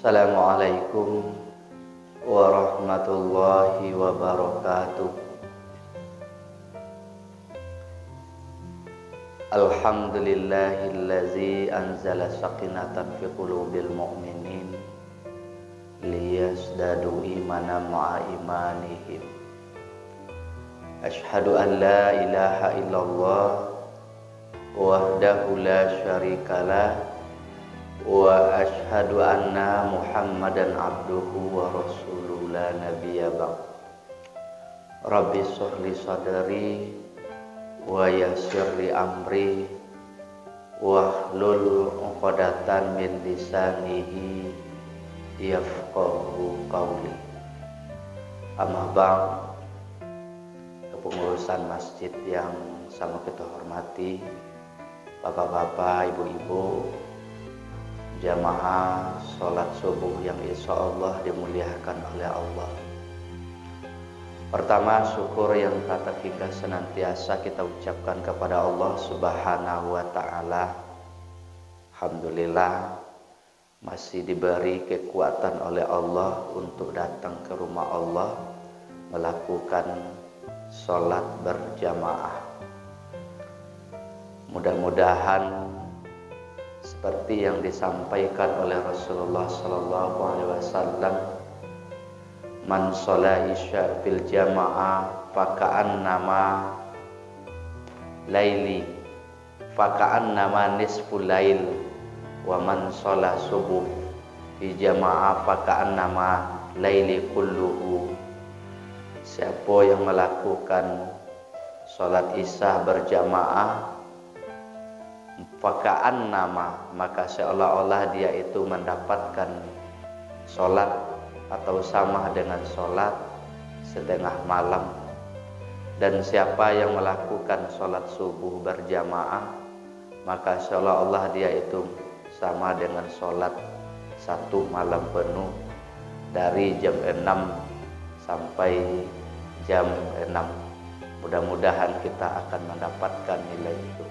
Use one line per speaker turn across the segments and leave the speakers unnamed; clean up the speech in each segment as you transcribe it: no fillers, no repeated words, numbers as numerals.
Assalamualaikum warahmatullahi wabarakatuh. Alhamdulillahillazi anzala sakinatan fi qulubil mu'minin liyazdadu imanan ma'a imanihim. Ashhadu an la ilaha illallah wahdahu la syarikalah wa ashhadu anna Muhammadan abduhu wa rasuluhu la nabiyya ba'd. Rabbi shrah li sadri wa yassir li amri wahlul 'uqdatan min lisanihi yafqahu qawli. Amma ba'd. Kepengurusan masjid yang sama kita hormati, bapak-bapak, ibu-ibu, jamaah sholat subuh yang insya Allah dimuliakan oleh Allah. Pertama, syukur yang tak terhingga senantiasa kita ucapkan kepada Allah Subhanahu wa ta'ala. Alhamdulillah masih diberi kekuatan oleh Allah untuk datang ke rumah Allah melakukan sholat berjamaah. Mudah-mudahan seperti yang disampaikan oleh Rasulullah sallallahu alaihi wasallam, man sholat isya fil jamaah faka'annama laili faka'annama nisful lail wa man sholat subuh fi jamaah faka'annama laili kulluhu. Siapa yang melakukan sholat isya berjamaah faka'an nama, maka seolah-olah dia itu mendapatkan sholat atau sama dengan sholat setengah malam. Dan siapa yang melakukan sholat subuh berjamaah, maka seolah-olah dia itu sama dengan sholat satu malam penuh, dari jam 6 sampai jam 6. Mudah-mudahan kita akan mendapatkan nilai itu.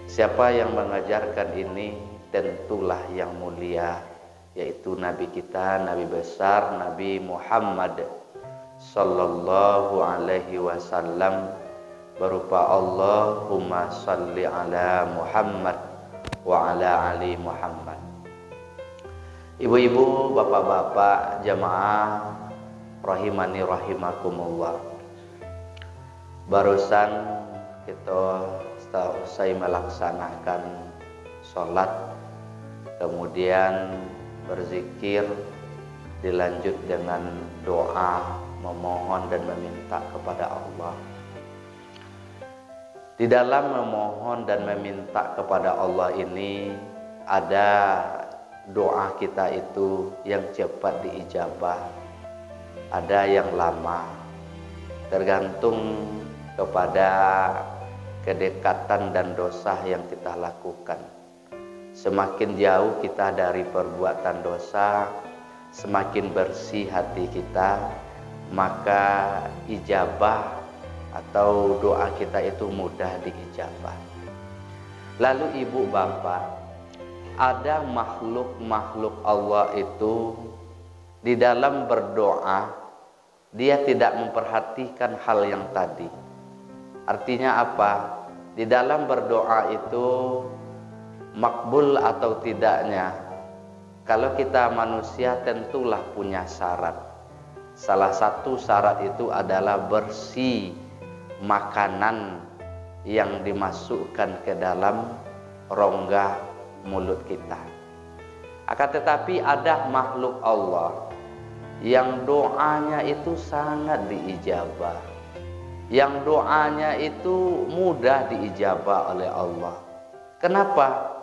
Siapa yang mengajarkan ini tentulah yang mulia, yaitu Nabi kita, Nabi besar, Nabi Muhammad sallallahu alaihi wasallam, berupa Allahumma salli ala Muhammad wa ala ali Muhammad. Ibu-ibu, bapak-bapak, jamaah rahimani rahimakumullah. Barusan kita saya melaksanakan sholat, kemudian berzikir, dilanjut dengan doa, memohon dan meminta kepada Allah. Di dalam memohon dan meminta kepada Allah ini ada doa kita itu yang cepat diijabah, ada yang lama, tergantung kepada kedekatan dan dosa yang kita lakukan. Semakin jauh kita dari perbuatan dosa, semakin bersih hati kita, maka ijabah atau doa kita itu mudah diijabah. Lalu ibu bapak, ada makhluk-makhluk Allah itu di dalam berdoa dia tidak memperhatikan hal yang tadi. Artinya apa? Di dalam berdoa itu makbul atau tidaknya, kalau kita manusia tentulah punya syarat. Salah satu syarat itu adalah bersih makanan yang dimasukkan ke dalam rongga mulut kita. Akan tetapi ada makhluk Allah yang doanya itu sangat diijabah, yang doanya itu mudah diijabah oleh Allah. Kenapa?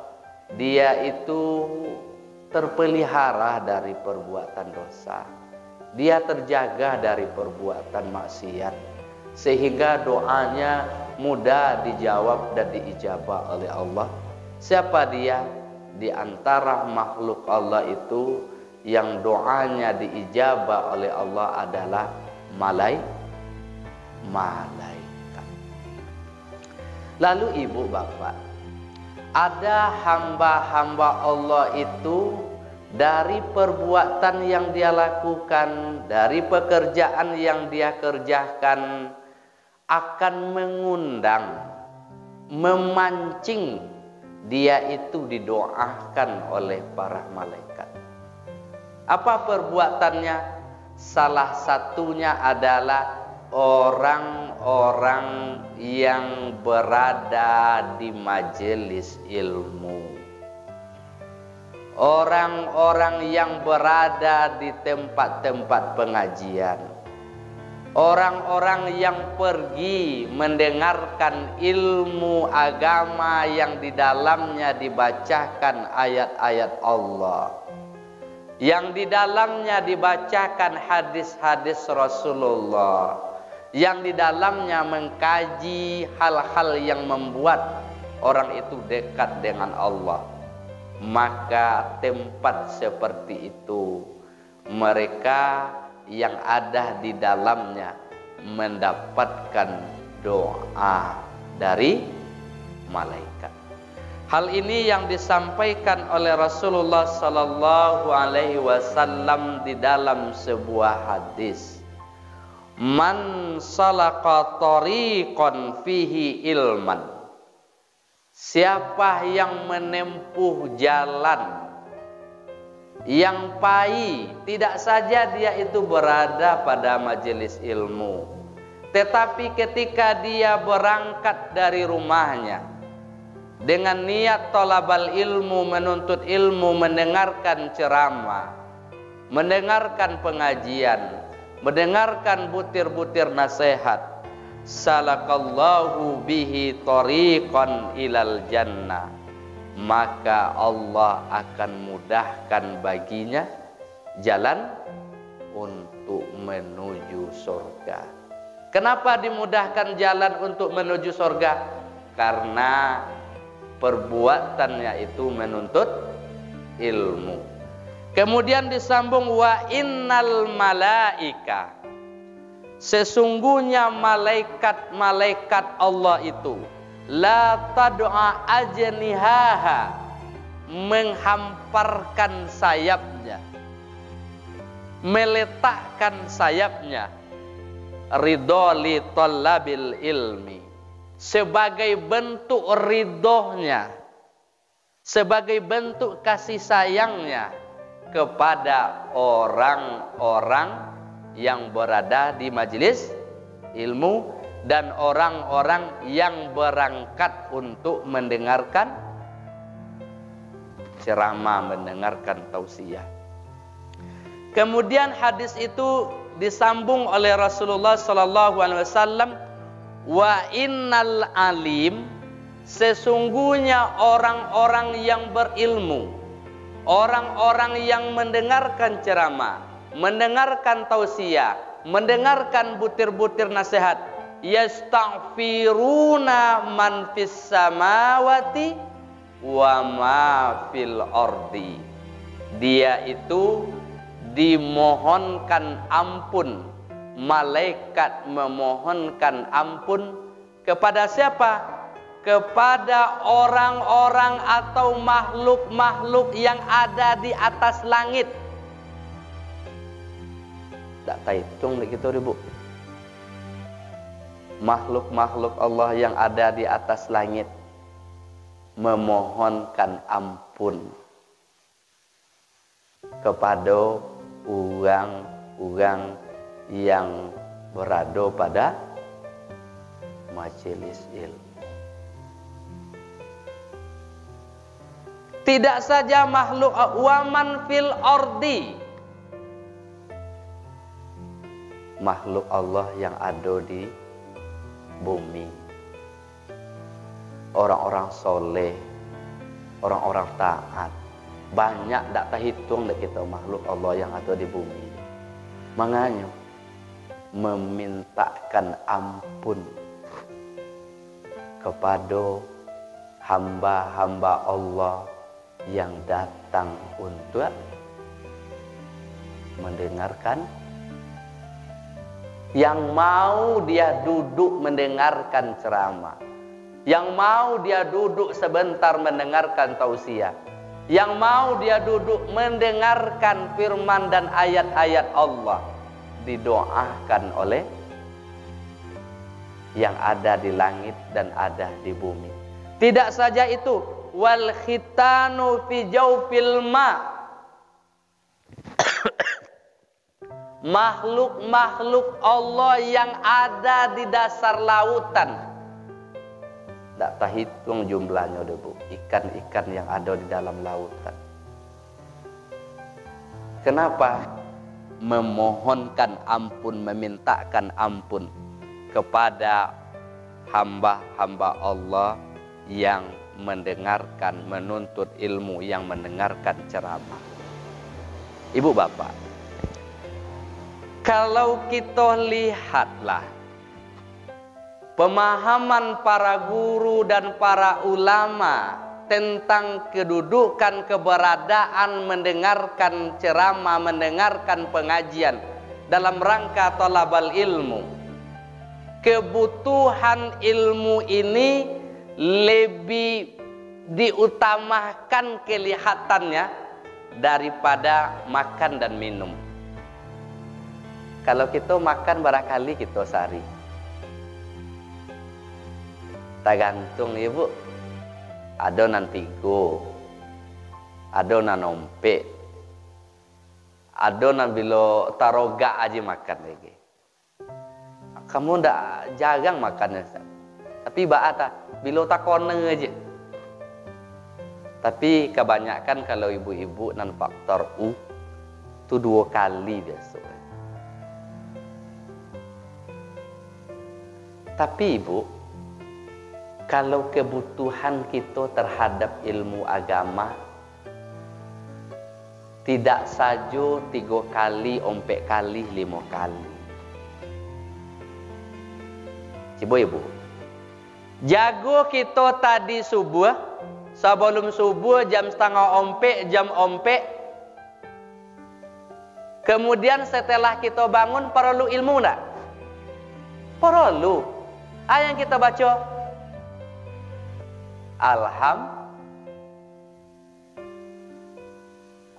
Dia itu terpelihara dari perbuatan dosa, dia terjaga dari perbuatan maksiat, sehingga doanya mudah dijawab dan diijabah oleh Allah. Siapa dia? Di antara makhluk Allah itu yang doanya diijabah oleh Allah adalah malaikat. Lalu ibu bapak, ada hamba-hamba Allah itu dari perbuatan yang dia lakukan, dari pekerjaan yang dia kerjakan, akan mengundang, memancing dia itu didoakan oleh para malaikat. Apa perbuatannya? Salah satunya adalah orang-orang yang berada di majelis ilmu, orang-orang yang berada di tempat-tempat pengajian, orang-orang yang pergi mendengarkan ilmu agama yang di dalamnya dibacakan ayat-ayat Allah, yang di dalamnya dibacakan hadis-hadis Rasulullah, yang di dalamnya mengkaji hal-hal yang membuat orang itu dekat dengan Allah. Maka tempat seperti itu, mereka yang ada di dalamnya mendapatkan doa dari malaikat. Hal ini yang disampaikan oleh Rasulullah sallallahu alaihi wasallam di dalam sebuah hadis. Man salaka tariqan fihi ilman. Siapa yang menempuh jalan yang pahit, tidak saja dia itu berada pada majelis ilmu, tetapi ketika dia berangkat dari rumahnya dengan niat thalabal ilmu, menuntut ilmu, mendengarkan ceramah, mendengarkan pengajian, mendengarkan butir-butir nasihat, salakallahu bihi tariqan ilal jannah, maka Allah akan mudahkan baginya jalan untuk menuju surga. Kenapa dimudahkan jalan untuk menuju surga? Karena perbuatannya itu menuntut ilmu. Kemudian disambung wa innal malaika, sesungguhnya malaikat-malaikat Allah itu la tad'a ajnihaha, menghamparkan sayapnya, meletakkan sayapnya, ridho li talabil ilmi, sebagai bentuk ridhonya, sebagai bentuk kasih sayangnya kepada orang-orang yang berada di majelis ilmu dan orang-orang yang berangkat untuk mendengarkan ceramah, mendengarkan tausiah. Kemudian hadis itu disambung oleh Rasulullah sallallahu alaihi wasallam, wa innal alim, sesungguhnya orang-orang yang berilmu, orang-orang yang mendengarkan ceramah, mendengarkan tausiah, mendengarkan butir-butir nasihat, yastaghfiruna man fis samawati wa ma fil ardi, dia itu dimohonkan ampun, malaikat memohonkan ampun kepada siapa? Kepada orang-orang atau makhluk-makhluk yang ada di atas langit. Tak hitung begitu ribu. Makhluk-makhluk Allah yang ada di atas langit memohonkan ampun kepada orang-orang yang berada pada majelis ilmu. Tidak saja makhluk, waman fil ardi, makhluk Allah yang ada di bumi, orang-orang soleh, orang-orang taat, banyak tak terhitung dah kita makhluk Allah yang ada di bumi. Makanya memintakan ampun kepada hamba-hamba Allah yang datang untuk mendengarkan, yang mau dia duduk mendengarkan ceramah, yang mau dia duduk sebentar mendengarkan tausiah, Yang mau dia duduk mendengarkan firman dan ayat-ayat Allah, didoakan oleh yang ada di langit dan ada di bumi. Tidak saja itu, wal khitanu fi jawfil ma. Makhluk-makhluk Allah yang ada di dasar lautan, tidak terhitung jumlahnya debu. Ikan-ikan yang ada di dalam lautan. Kenapa? Memohonkan ampun, memintakan ampun kepada hamba-hamba Allah yang mendengarkan, menuntut ilmu, yang mendengarkan ceramah. Ibu bapak, kalau kita lihatlah pemahaman para guru dan para ulama tentang kedudukan, keberadaan mendengarkan ceramah, mendengarkan pengajian dalam rangka thalabal ilmu, kebutuhan ilmu ini lebih diutamakan kelihatannya daripada makan dan minum. Kalau kita makan barangkali kita sehari, tergantung ibu, ada nanti go, ada nan ompe, ada nan bilo taroga aja makan lagi. Kamu ndak jagang makannya, tapi baata bilo takone aja. Tapi kebanyakan kalau ibu-ibu nan faktor U itu 2 kali biasa. Tapi ibu, kalau kebutuhan kita terhadap ilmu agama tidak saja 3 kali, 4 kali, 5 kali. Coba ibu, jago kita tadi subuh, sebelum subuh jam 3:30, jam 4. Kemudian setelah kita bangun, perlu ilmu enggak? Perlu. Yang kita baca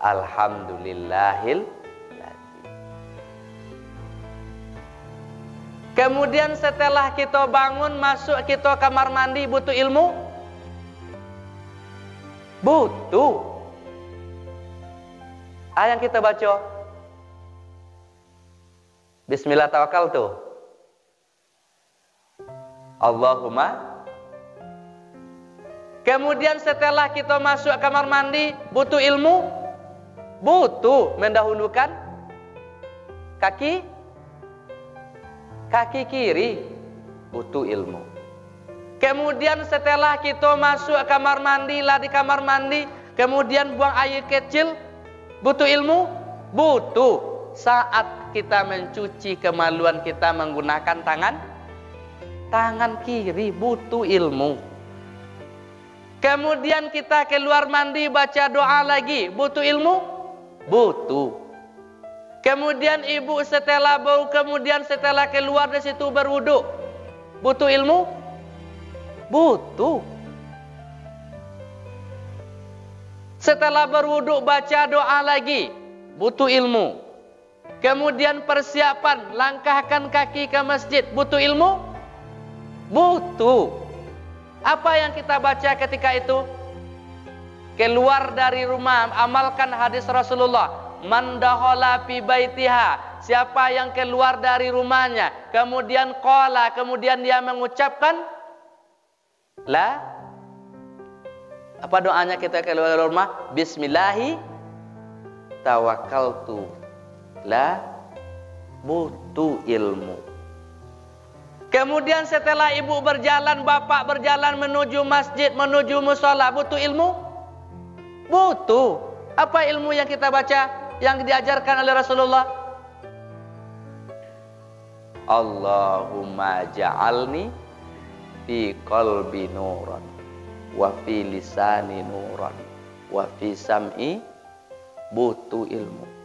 Alhamdulillahil. Kemudian setelah kita bangun, masuk kita kamar mandi, butuh ilmu? Butuh. Yang kita baca Bismillah tawakkaltu. Allahumma. Kemudian setelah kita masuk kamar mandi, butuh ilmu? Butuh. Mendahulukan kaki kiri, butuh ilmu. Kemudian setelah kita masuk kamar mandi, lah di kamar mandi, kemudian buang air kecil, butuh ilmu? Butuh. Saat kita mencuci kemaluan kita menggunakan tangan kiri, butuh ilmu. Kemudian kita keluar mandi, baca doa lagi, butuh ilmu? Butuh. Kemudian ibu setelah bau, kemudian setelah keluar dari situ berwudu, butuh ilmu? Butuh. Setelah berwudu baca doa lagi, butuh ilmu. Kemudian persiapan, langkahkan kaki ke masjid, butuh ilmu? Butuh. Apa yang kita baca ketika itu? Keluar dari rumah, amalkan hadis Rasulullah. Man dakhala fi baitiha, siapa yang keluar dari rumahnya, kemudian qala, kemudian dia mengucapkan la, apa doanya kita keluar dari rumah? Bismillahi tawakkaltu. La, butuh ilmu. Kemudian setelah ibu berjalan, bapak berjalan menuju masjid, menuju musola, butuh ilmu? Butuh. Apa ilmu yang kita baca, yang diajarkan oleh Rasulullah? Allahumma ja'alni fi qalbi nuran, wa fi lisani nuran, wa fi sam'i. Butuh ilmu.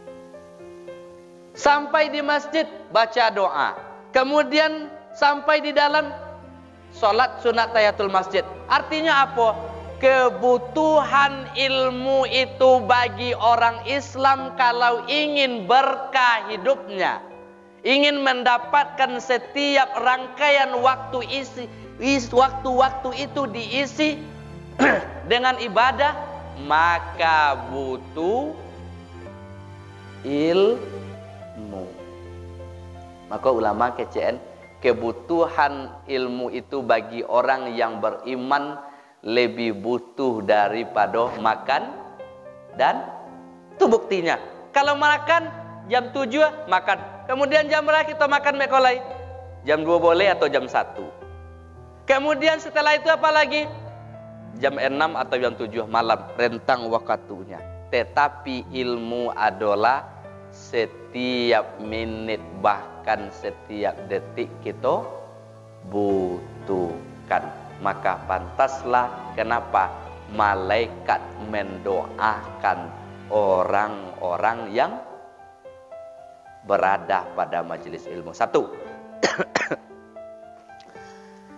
Sampai di masjid, baca doa. Kemudian sampai di dalam sholat sunat tahiyatul masjid. Artinya apa? kebutuhan ilmu itu bagi orang Islam kalau ingin berkah hidupnya, ingin mendapatkan setiap rangkaian waktu itu diisi dengan ibadah, maka butuh ilmu. Maka ulama KCN, kebutuhan ilmu itu bagi orang yang beriman lebih butuh daripada makan dan itu buktinya. Kalau makan jam 7 makan, kemudian jam berapa kita makan mekolai? Jam 2 boleh atau jam 1. Kemudian setelah itu apa lagi? Jam 6 atau jam 7 malam, rentang waktunya. Tetapi ilmu adalah setiap menit bahkan setiap detik kita butuhkan. Maka pantaslah kenapa malaikat mendoakan orang-orang yang berada pada majelis ilmu. Satu.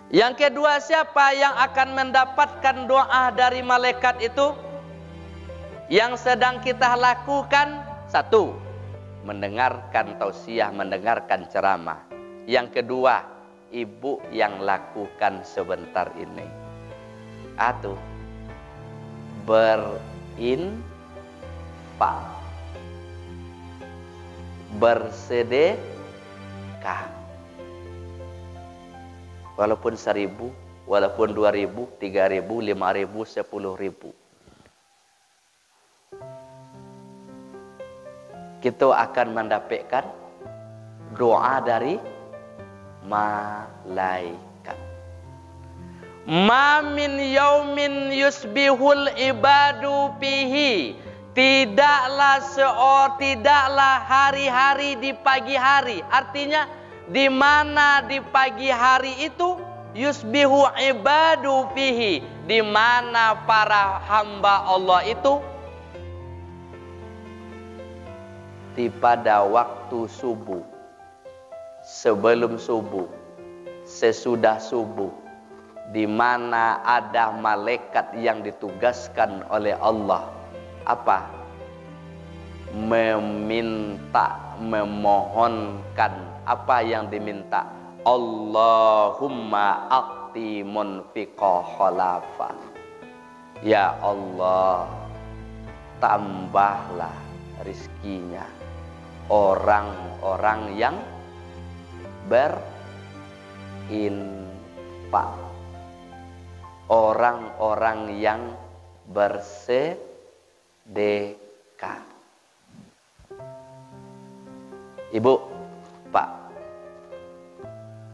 Yang kedua, siapa yang akan mendapatkan doa dari malaikat itu? Yang sedang kita lakukan, satu, mendengarkan tausiah, mendengarkan ceramah. Yang kedua, ibu yang lakukan sebentar ini. Atau berinfak, bersedekah. Walaupun 1.000, walaupun 2.000, 3.000, 5.000, 10.000. Kita akan mendapatkan doa dari malaikat. Ma min yaumin yusbihul ibadu fihi. Tidaklah hari-hari di pagi hari. Artinya di mana di pagi hari itu yusbihu ibadu fihi, di mana para hamba Allah itu di pada waktu subuh, sebelum subuh, sesudah subuh, di mana ada malaikat yang ditugaskan oleh Allah apa? Meminta, memohonkan apa yang diminta. Allahumma aqti munfiqa khalafa. Ya Allah, tambahlah rizkinya orang-orang yang berinfak, orang-orang yang bersedekah. Ibu, Pak,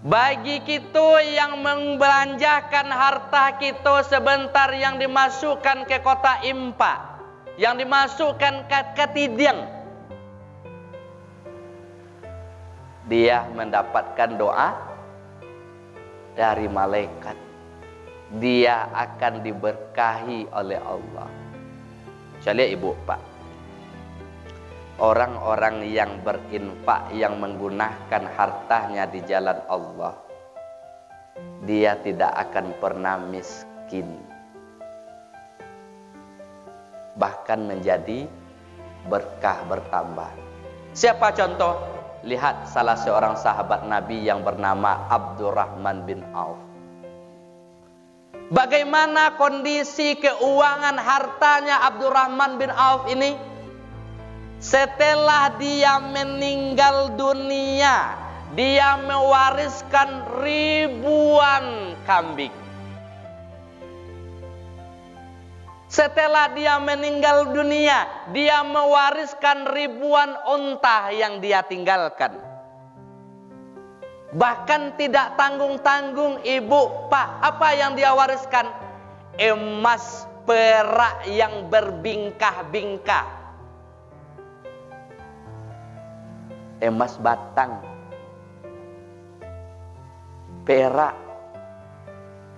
bagi kita yang membelanjakan harta kita sebentar, yang dimasukkan ke kota impa, yang dimasukkan ke tiding, dia mendapatkan doa dari malaikat. Dia akan diberkahi oleh Allah. Saya lihat ibu, Pak, orang-orang yang berinfak, yang menggunakan hartanya di jalan Allah, dia tidak akan pernah miskin, bahkan menjadi berkah bertambah. Siapa contoh? Lihat salah seorang sahabat Nabi yang bernama Abdurrahman bin Auf. Bagaimana kondisi keuangan hartanya Abdurrahman bin Auf ini? Setelah dia meninggal dunia, dia mewariskan ribuan kambing. Setelah dia meninggal dunia, dia mewariskan ribuan unta yang dia tinggalkan. Bahkan tidak tanggung-tanggung, ibu, Pak, apa yang dia wariskan? Emas perak yang berbingkah-bingkah. Emas batang, perak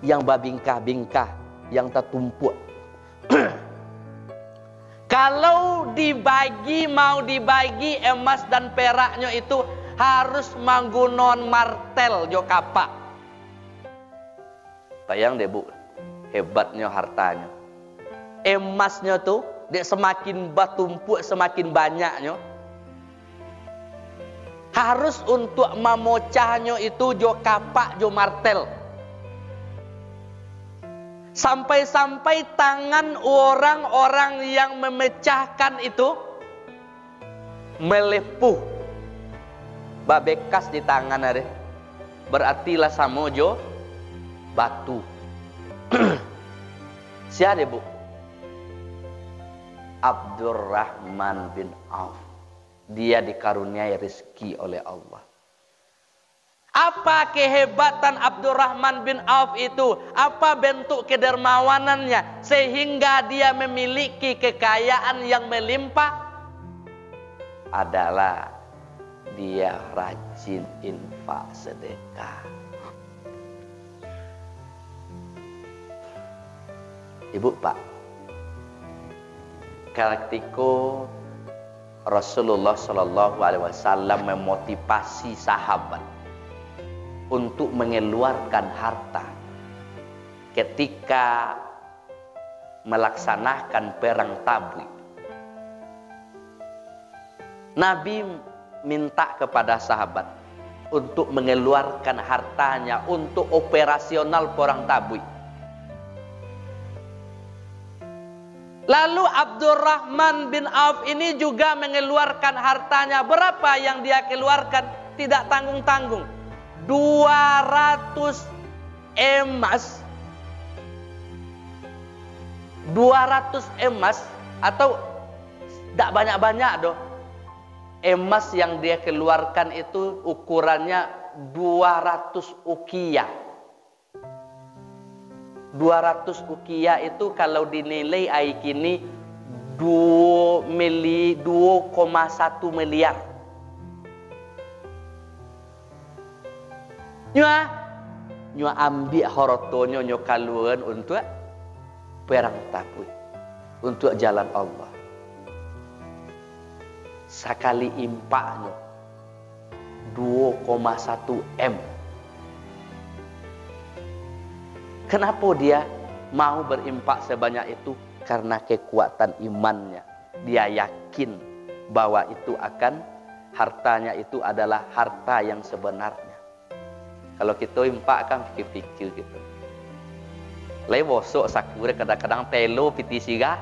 yang berbingkah-bingkah, yang tertumpuk. Kalau dibagi, mau dibagi emas dan peraknya itu harus menggunakan martel jo kapak. Bayang deh bu, hebatnya hartanya. emasnya tuh, dek semakin bertumpuk semakin banyaknya. Harus untuk memecahnya itu jo kapak jo martel. Sampai-sampai tangan orang-orang yang memecahkan itu melepuh. Babekas di tangan ada. Berartilah sama jo batu. Siapa bu? Abdurrahman bin Auf. Dia dikaruniai rezeki oleh Allah. Apa kehebatan Abdurrahman bin Auf itu? Apa bentuk kedermawanannya sehingga dia memiliki kekayaan yang melimpah? Adalah dia rajin infak sedekah. Ibu Pak, ketika Rasulullah Shallallahu Alaihi Wasallam memotivasi sahabat untuk mengeluarkan harta ketika melaksanakan perang Tabuk. Nabi minta kepada sahabat untuk mengeluarkan hartanya untuk operasional perang Tabuk. Lalu Abdurrahman bin Auf ini juga mengeluarkan hartanya. Berapa yang dia keluarkan? Tidak tanggung-tanggung. 200 emas. 200 emas atau tidak banyak-banyak doh. Emas yang dia keluarkan itu ukurannya 200 uqiyah. 200 uqiyah itu kalau dinilai hari kini 2,1 miliar. Nyo ambil hartonya nyo kaluan untuk perang Tabuk, untuk jalan Allah. Sekali impaknya 2,1 M. Kenapa dia mau berimpak sebanyak itu? Karena kekuatan imannya. Dia yakin bahwa itu akan hartanya itu adalah harta yang sebenarnya. Kalau kita impak kan pikir-pikir gitu. Lai bosok sakure kadang-kadang telo piti siga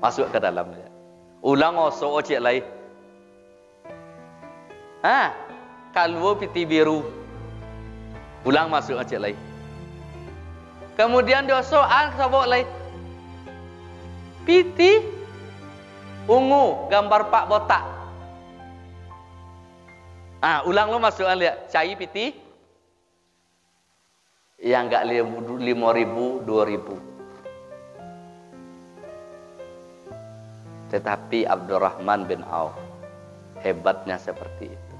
masuk ke dalamnya. Ulang osok ojek lai. Kalau piti biru ulang masuk ojek lai. Kemudian dosoan sabok lai. Piti ungu gambar pak botak. Ulang lo masuk lihat cai piti yang enggak 5.000 2.000. Tetapi Abdurrahman bin Auf hebatnya seperti itu.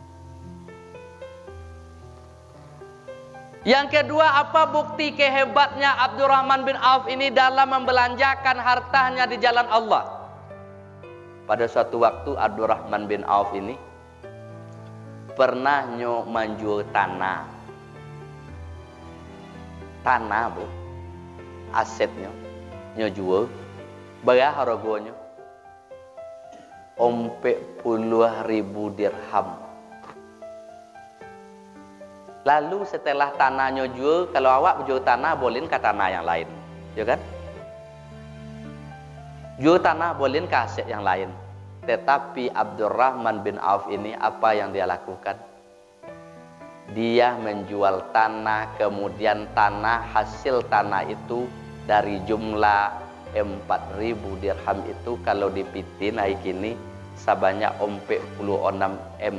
Yang kedua, apa bukti kehebatnya Abdurrahman bin Auf ini dalam membelanjakan hartanya di jalan Allah? Pada suatu waktu Abdurrahman bin Auf ini pernah menjual tanah. Tanah bu, asetnya jual. Berapa harganya? 40.000 dirham. Lalu setelah tanahnya jual, kalau awak jual tanah bolehin ke tanah yang lain, ya kan? Jual tanah bolehin ke aset yang lain. Tetapi Abdurrahman bin Auf ini apa yang dia lakukan? Dia menjual tanah, kemudian hasil tanah itu dari jumlah 4.000 dirham itu kalau dipitin hari kini sebanyak 46 M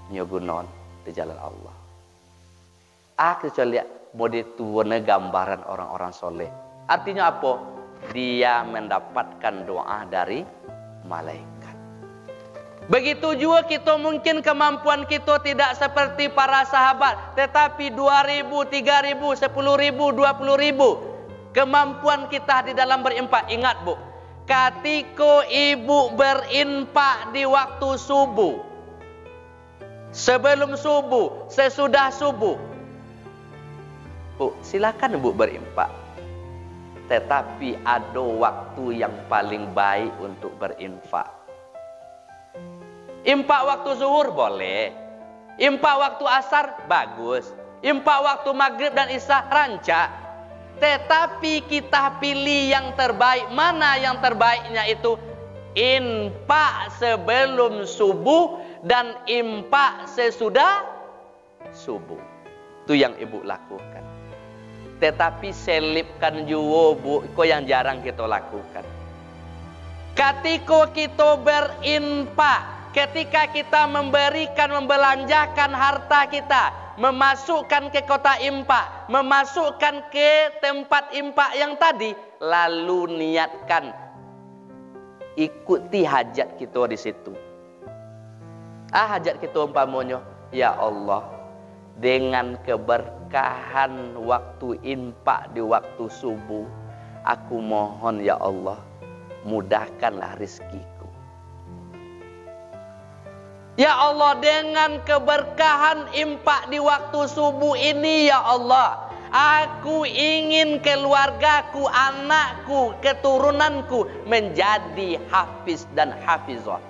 nyogunon di jalan Allah. Aku lihat mode tuwane gambaran orang-orang soleh. Artinya apa? Dia mendapatkan doa dari malaikat. Begitu juga kita mungkin kemampuan kita tidak seperti para sahabat, tetapi 2.000, 3.000, 10.000, 20.000 kemampuan kita di dalam berimpak. Ingat bu, ketika ibu berimpak di waktu subuh, sebelum subuh, sesudah subuh, bu silakan bu berimpak. Tetapi ada waktu yang paling baik untuk berinfak. Infak waktu zuhur boleh, infak waktu asar bagus, infak waktu maghrib dan isya rancak. Tetapi kita pilih yang terbaik. Mana yang terbaiknya itu? Infak sebelum subuh dan infak sesudah subuh. Itu yang ibu lakukan. Tetapi selipkan juga bu, itu yang jarang kita lakukan. Ketika kita berinfak, ketika kita memberikan, membelanjakan harta kita, memasukkan ke kotak infak, memasukkan ke tempat infak yang tadi, lalu niatkan ikuti hajat kita di situ. Hajat kita umpamanya, ya Allah, dengan keberkahan waktu infak di waktu subuh, aku mohon ya Allah, mudahkanlah rezekiku. Ya Allah, dengan keberkahan infak di waktu subuh ini ya Allah, aku ingin keluargaku, anakku, keturunanku menjadi hafiz dan hafizah.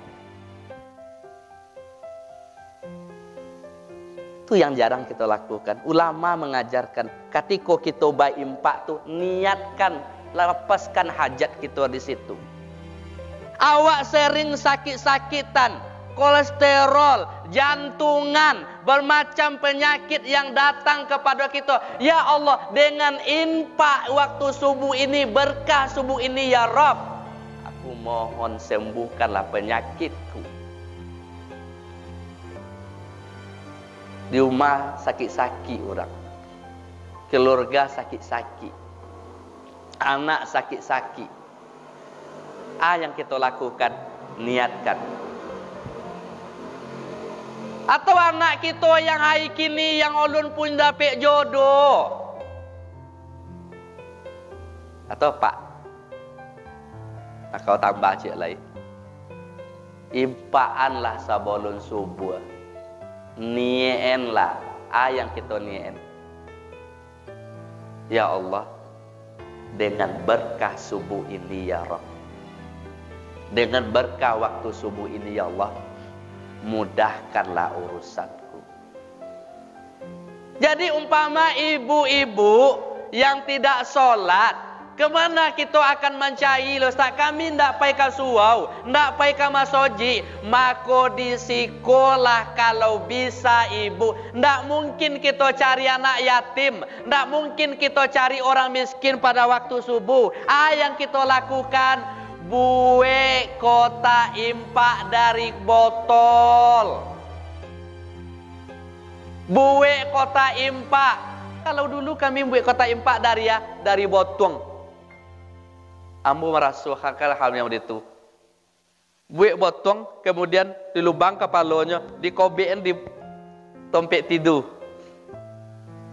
Itu yang jarang kita lakukan. Ulama mengajarkan ketika kita berimpak tuh niatkan, lepaskan hajat kita di situ. Awak sering sakit-sakitan, kolesterol, jantungan, bermacam penyakit yang datang kepada kita. Ya Allah, dengan infak waktu subuh ini, berkah subuh ini ya Rabb, aku mohon sembuhkanlah penyakitku. Di rumah sakit-sakit orang, keluarga sakit-sakit, anak sakit-sakit. Yang kita lakukan, niatkan. Atau anak kita yang hari kini yang ulun pun dapat jodoh. Atau Pak, nak kau tambah cik lain. Impaanlah sebelum subuh. Niatlah yang kita niat. Ya Allah, dengan berkah subuh ini ya Rabb, dengan berkah waktu subuh ini ya Allah, mudahkanlah urusanku. Jadi umpama ibu-ibu yang tidak sholat, kemana kita akan mencari? Ustaz, kami ndak pai ka suau, ndak pai ka masoji. Maka di sekolah kalau bisa ibu. Ndak mungkin kita cari anak yatim, ndak mungkin kita cari orang miskin pada waktu subuh. Yang kita lakukan, buat kotak infak dari botol. Buat kotak infak. Kalau dulu kami buat kotak infak dari botol. Ambo merasa hakal hal yang itu. Buat botong, kemudian di lubang kepalanya, di kobein, di tompet tidur.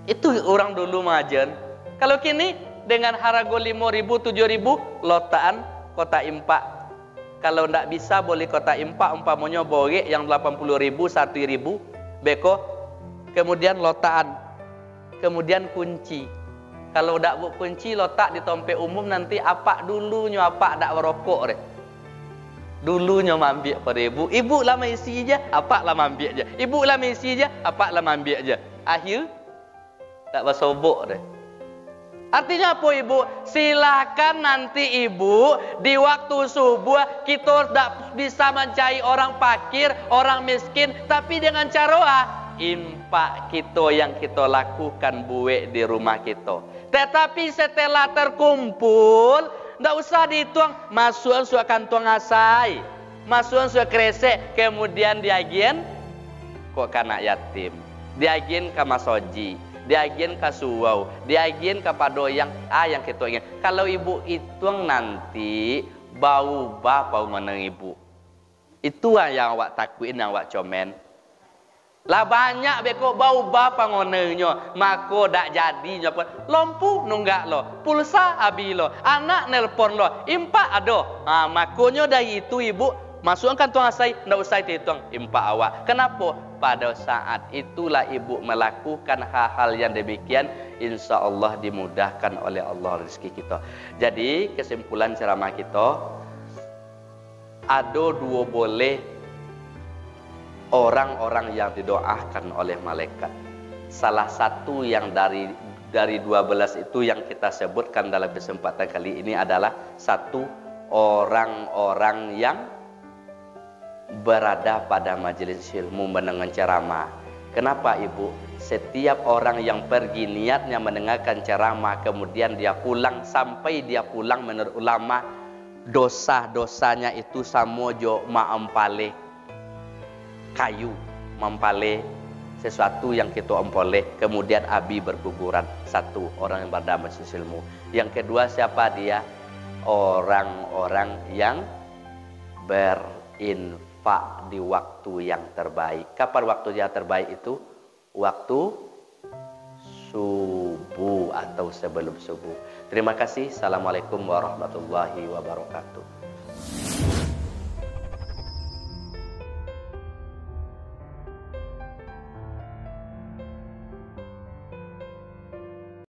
Itu orang dulu mengajar. Kalau kini dengan harga 5.000, 7.000, lotaan kota impak. Kalau tidak bisa boleh kota impak, umpamanya borek yang 80.000, 1.000, beko. Kemudian lotaan, kemudian kunci. Kalau tak buat kunci, letak di tompet umum, nanti apa dulunya apa tak merokok deh. Dulunya ambil pada ibu. Ibu lah isi je, apa lah ambil je. Ibu lah isi je, apa lah ambil je. Akhir tak bersobok deh. Artinya apa ibu? Silakan nanti ibu di waktu subuh kita tak bisa mencari orang fakir, orang miskin, tapi dengan cara infak kita yang kita lakukan buat di rumah kita. Tetapi setelah terkumpul, tidak usah dihitung. Masukkan suatu kantong asai, masukkan suatu kresek, kemudian diagen kok anak yatim, diagen ke masoji, diagen ke suwau, diagen kepada yang kita ingin. Kalau ibu hitung nanti bau bapa menang ibu. Itu yang awak takutin, yang awak komen. Lah banyak beko bau bapa ngonenya, mako dak jadi nyapa. Lampu nunggak lo, pulsa abi lo, anak nelpon lo, impak ado. Makonyo dari itu ibu Masukkan tuang asai, ndak usah dihitung impak awak. Kenapa? Pada saat itulah ibu melakukan hal-hal yang demikian, insya Allah dimudahkan oleh Allah rezeki kita. Jadi kesimpulan ceramah kita, ada dua boleh orang-orang yang didoakan oleh malaikat. Salah satu yang dari 12 itu yang kita sebutkan dalam kesempatan kali ini adalah satu, orang-orang yang berada pada majelis ilmu mendengar ceramah. Kenapa ibu? Setiap orang yang pergi niatnya mendengarkan ceramah, kemudian dia pulang, sampai dia pulang menurut ulama, dosa-dosanya itu sama jo ma'ampale kayu, mempale sesuatu yang kita empoleh, kemudian api berguguran. Satu, orang yang berada majelis ilmu. Yang kedua, siapa dia? Orang-orang yang berinfak di waktu yang terbaik. Kapan waktu yang terbaik itu? Waktu subuh atau sebelum subuh. Terima kasih. Assalamualaikum warahmatullahi wabarakatuh.